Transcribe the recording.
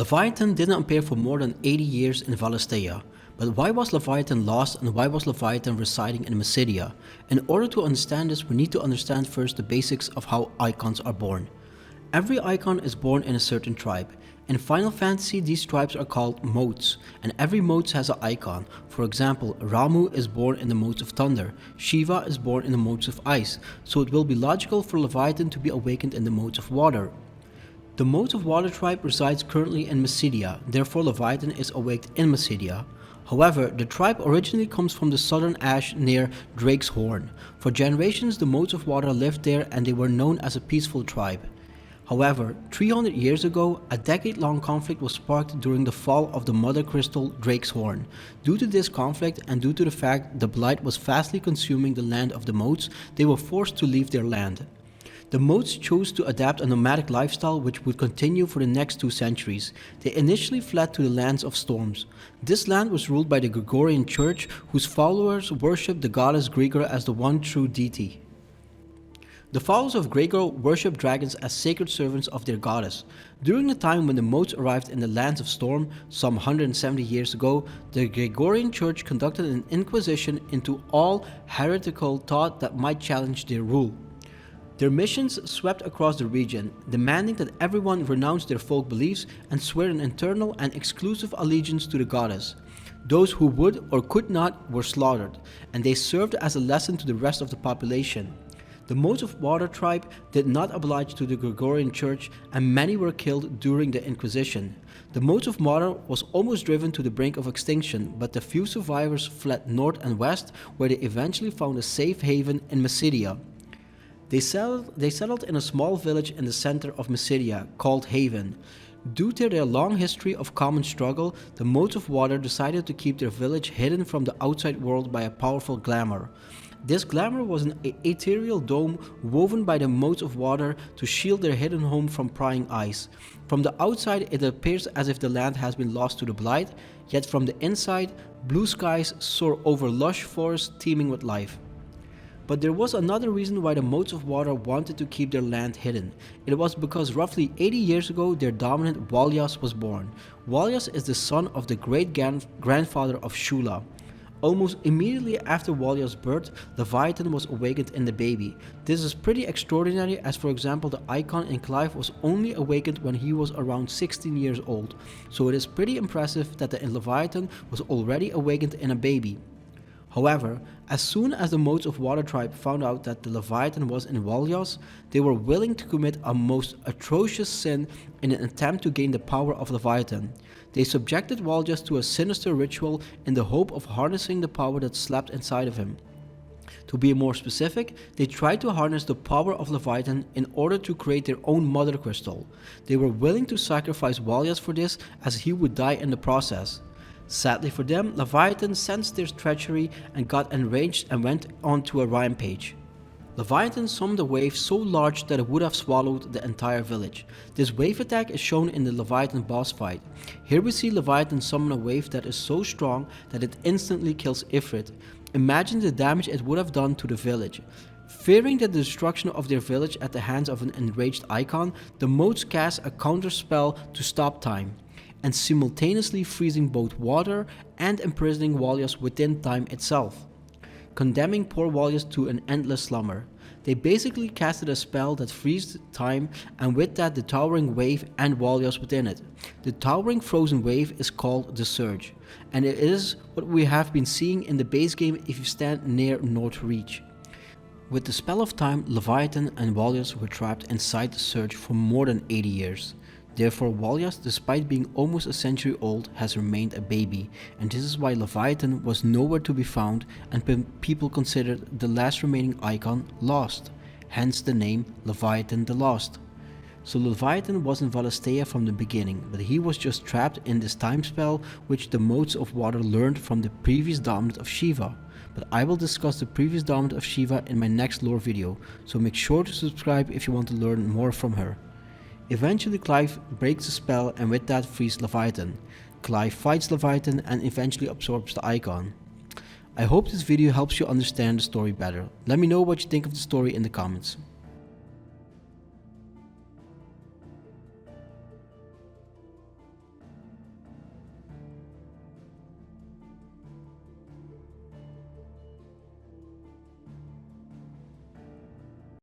Leviathan didn't appear for more than 80 years in Valisthea, but why was Leviathan lost and why was Leviathan residing in Midia? In order to understand this, we need to understand first the basics of how icons are born. Every icon is born in a certain tribe. In Final Fantasy, these tribes are called modes, and every mode has an icon. For example, Ramuh is born in the modes of thunder, Shiva is born in the modes of ice, so it will be logical for Leviathan to be awakened in the modes of water. The modes of water tribe resides currently in Midia, therefore Leviathan is awaked in Midia. However, the tribe originally comes from the southern ash near Drake's Horn. For generations the modes of water lived there and they were known as a peaceful tribe. However, 300 years ago, a decade-long conflict was sparked during the fall of the Mother Crystal Drake's Horn. Due to this conflict and due to the fact the blight was fastly consuming the land of the modes, they were forced to leave their land. The modes chose to adapt a nomadic lifestyle which would continue for the next 2 centuries. They initially fled to the lands of storms. This land was ruled by the Gregorian Church, whose followers worshipped the goddess Gregor as the one true deity. The followers of Gregor worship dragons as sacred servants of their goddess. During the time when the modes arrived in the lands of storm, some 170 years ago, the Gregorian Church conducted an inquisition into all heretical thought that might challenge their rule. Their missions swept across the region, demanding that everyone renounce their folk beliefs and swear an eternal and exclusive allegiance to the goddess. Those who would or could not were slaughtered, and they served as a lesson to the rest of the population. The modes of water tribe did not oblige to the Gregorian Church, and many were killed during the Inquisition. The modes of water was almost driven to the brink of extinction, but the few survivors fled north and west, where they eventually found a safe haven in Midia. They settled in a small village in the center of Midia called Haven. Due to their long history of common struggle, the modes of water decided to keep their village hidden from the outside world by a powerful glamour. This glamour was an ethereal dome woven by the modes of water to shield their hidden home from prying eyes. From the outside it appears as if the land has been lost to the blight, yet from the inside, blue skies soar over lush forests teeming with life. But there was another reason why the modes of water wanted to keep their land hidden. It was because roughly 80 years ago their dominant Walyas was born. Walyas is the son of the great-grandfather of Shula. Almost immediately after Walyas' birth, Leviathan was awakened in the baby. This is pretty extraordinary, as for example the icon in Clive was only awakened when he was around 16 years old. So it is pretty impressive that the Leviathan was already awakened in a baby. However, as soon as the modes of water tribe found out that the Leviathan was in Walyas, they were willing to commit a most atrocious sin in an attempt to gain the power of Leviathan. They subjected Walyas to a sinister ritual in the hope of harnessing the power that slept inside of him. To be more specific, they tried to harness the power of Leviathan in order to create their own mother crystal. They were willing to sacrifice Walyas for this, as he would die in the process. Sadly for them, Leviathan sensed their treachery and got enraged and went on to a rampage. Leviathan summoned a wave so large that it would have swallowed the entire village. This wave attack is shown in the Leviathan boss fight. Here we see Leviathan summon a wave that is so strong that it instantly kills Ifrit. Imagine the damage it would have done to the village. Fearing the destruction of their village at the hands of an enraged icon, the modes cast a counter spell to stop time, and simultaneously freezing both water and imprisoning Walyas within time itself, condemning poor Walyas to an endless slumber. They basically casted a spell that freezed time, and with that the towering wave and Walyas within it. The towering frozen wave is called the Surge, and it is what we have been seeing in the base game if you stand near North Reach. With the spell of time, Leviathan and Walyas were trapped inside the Surge for more than 80 years. Therefore, Walyas, despite being almost a century old, has remained a baby, and this is why Leviathan was nowhere to be found and people considered the last remaining icon lost, hence the name Leviathan the Lost. So Leviathan was in Valisthea from the beginning, but he was just trapped in this time spell which the modes of water learned from the previous dominant of Shiva. But I will discuss the previous dominant of Shiva in my next lore video, so make sure to subscribe if you want to learn more from her. Eventually Clive breaks the spell and with that frees Leviathan. Clive fights Leviathan and eventually absorbs the icon. I hope this video helps you understand the story better. Let me know what you think of the story in the comments.